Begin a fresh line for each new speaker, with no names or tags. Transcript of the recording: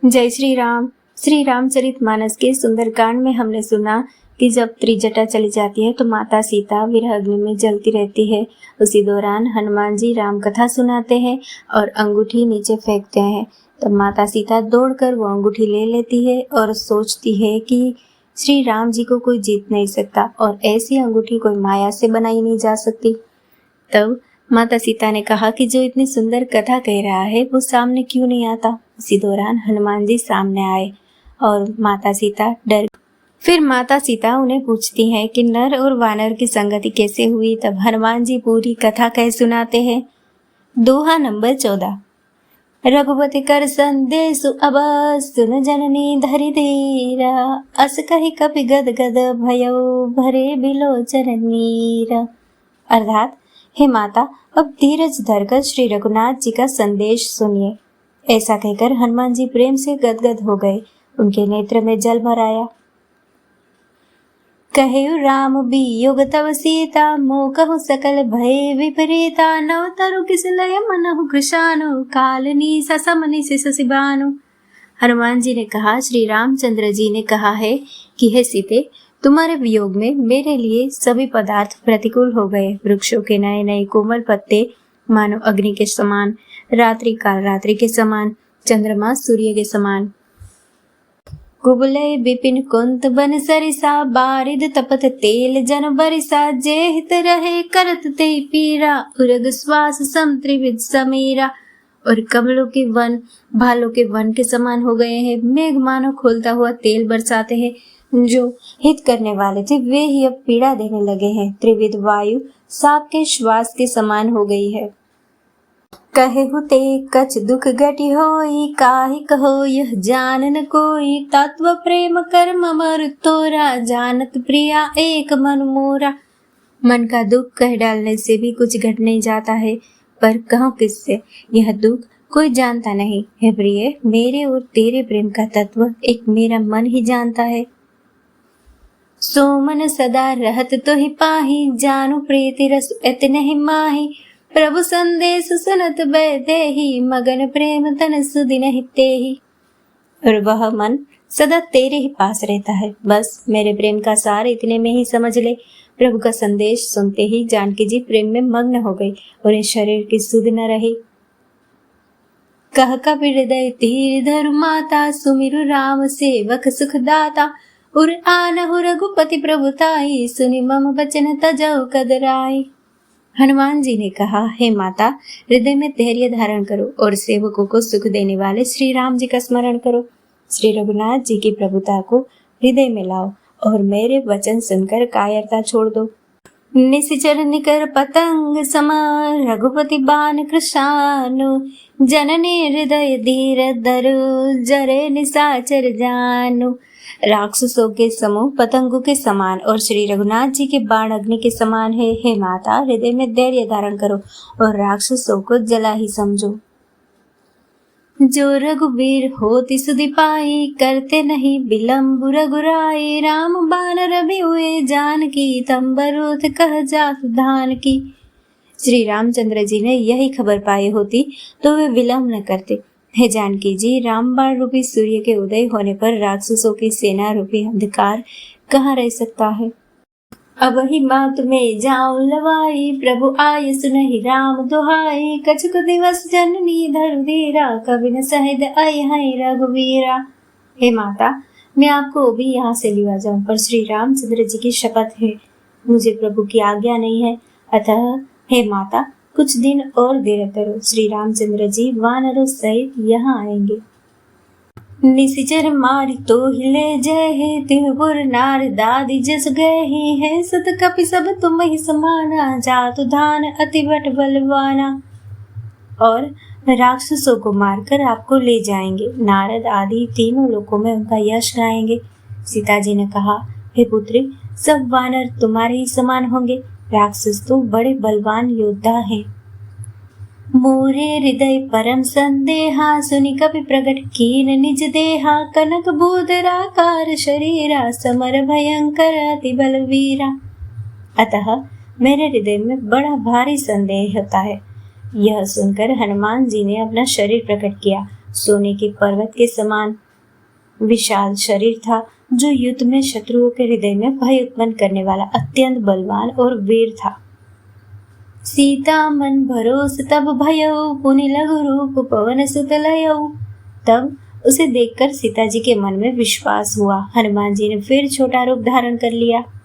जय श्री राम। श्री रामचरितमानस के सुंदरकांड में हमने सुना कि जब त्रिजटा चली जाती है तो माता सीता विरह अग्नि में जलती रहती है। उसी दौरान हनुमान जी राम कथा सुनाते हैं और अंगूठी नीचे फेंकते हैं। तब माता सीता दौड़कर वो अंगूठी ले लेती है और सोचती है कि श्री राम जी को कोई जीत नहीं सकता और ऐसी अंगूठी कोई माया से बनाई नहीं जा सकती। तब माता सीता ने कहा कि जो इतनी सुंदर कथा कह रहा है वो सामने क्यों नहीं आता। इसी दौरान हनुमान जी सामने आए और माता सीता डर। फिर माता सीता उन्हें पूछती हैं कि नर और वानर की संगति कैसे हुई। तब हनुमान जी पूरी कथा कह सुनाते हैं। दोहा नंबर 14। रघुपति कर संदेश अब सुन जननी धरि धीरा, अस कहि कपि गद गद भयो भरे बिलोचन नीरा। अर्थात, हे माता, अब धीरज धरकर श्री रघुनाथ जी का संदेश सुनिए। ऐसा कहकर हनुमान जी प्रेम से गदगद हो गए। उनके नेत्र में जल भर आया। कहु राम वियोग तव सीता, मोकहु सकल भय विपरीता। नव तरु किस लय मनहु कृशानु, कालनी समनि सिबानु। हनुमान जी ने कहा, श्री रामचंद्र जी ने कहा है कि हे सीते, तुम्हारे वियोग में मेरे लिए सभी पदार्थ प्रतिकूल हो गए। वृक्षों के नए नए कोमल पत्ते मानो अग्नि के समान, रात्रि काल रात्रि के समान, चंद्रमा सूर्य के समान। कुबले बिपिन कुंत बन सरिसा, बारिद तपत तेल जन बरिसा। जे हित रहे करत ते पीरा, उरग श्वास सम त्रिविध समीरा। और कमलों के वन भालों के वन के समान हो गए हैं। मेघ मानो खोलता हुआ तेल बरसाते हैं। जो हित करने वाले थे वे ही अब पीड़ा देने लगे हैं। त्रिविध वायु सांप के श्वास के समान हो गई है। कहेहु ते कछ दुख घटी होई, काहि कहो यह जान न कोई। तत्व प्रेम कर्म मर तोरा, जानत प्रिया एक मन मोरा। मन का दुख कह डालने से भी कुछ घट नहीं जाता है, पर कहो किससे? यह दुख कोई जानता नहीं। हे प्रिय, मेरे और तेरे प्रेम का तत्व एक मेरा मन ही जानता है। सो मन सदा रहत तो ही पाही, जानु प्रीति रस इतने ही माही। प्रभु संदेश सुनत बैदेही, मगन प्रेम तन सुदिन हितेही। और वह मन सदा तेरे ही पास रहता है। बस मेरे प्रेम का सार इतने में ही समझ ले। प्रभु का संदेश सुनते ही जानकी जी प्रेम में मग्न हो गई और इस शरीर की सुध न रही। कह कपि हृदय धीर धरु माता, सुमिरु राम सेवक सुखदाता। उर आनहु रघुपति प्रभुताई, सुनि मम बचन तजौ कदराई। हनुमान जी ने कहा, हे माता, हृदय में धैर्य धारण करो और सेवकों को सुख देने वाले श्री राम जी का स्मरण करो। श्री रघुनाथ जी की प्रभुता को हृदय में लाओ और मेरे वचन सुनकर कायरता छोड़ दो। निशिचर निकर पतंग समा, रघुपति बाण कृशानु। जननी हृदय धीर धरु, जरे निशाचर जानु। राक्षसों के समूह पतंगों के समान और श्री रघुनाथ जी के बाण अग्नि के समान है। हे माता, हृदय में धैर्य धारण करो और राक्षसों को जला ही समझो। जो रघुवीर होति सुधि पाई, करते नहीं विलम्ब रघुराई। राम बाण रवि हुए जानकी, तंबरूथ कह जात धान की। श्री रामचंद्र जी ने यही खबर पाई होती तो वे विलम्ब न करते। हे जानकी जी, रामबाण रूपी सूर्य के उदय होने पर राक्षसों की सेना रूपी अंधकार कहाँ रह सकता है। अब ही मात में जाऊं लवाई, प्रभु आय सुनहि राम दुहाई। कछुक दिवस जननी धरु धीरा, कवि न सहद आय है रघुवीरा। हे माता, मैं आपको भी यहाँ से लिवा जाऊं, पर श्री रामचंद्र जी की शपथ है, मुझे प्रभु की आज्ञा नहीं है। अतः हे माता, कुछ दिन और देर करो। श्री रामचंद्र जी वानरों सहित यहाँ आएंगे। निशिचर मारी तो हिले जय है, तिहुपुर नार दादी जस गए है। सत कपि सब तुम ही समाना, जातु धान अति बट बलवाना। और राक्षसों को मारकर आपको ले जाएंगे। नारद आदि तीनों लोकों में उनका यश गाएंगे। सीता जी ने कहा, हे पुत्री, सब वानर तुम्हारे ही समान होंगे। राक्षस तो बड़े बलवान योद्धा हैं। मोरे हृदय परम संदेहा, सुनि कपि प्रगट कीन निज देहा। कनक भूधराकार शरीरा, समर भयंकर अति बलवीरा। अतः मेरे हृदय में बड़ा भारी संदेह होता है। यह सुनकर हनुमान जी ने अपना शरीर प्रकट किया सोने के पर्वत के समान विशाल शरीर था, जो युद्ध में शत्रुओं के हृदय में भय उत्पन्न करने वाला अत्यंत बलवान और वीर था। सीता मन भरोस तब भयउ, पुनि लघु रूप पवन सुत लयउ। तब उसे देखकर सीता जी के मन में विश्वास हुआ। हनुमान जी ने फिर छोटा रूप धारण कर लिया।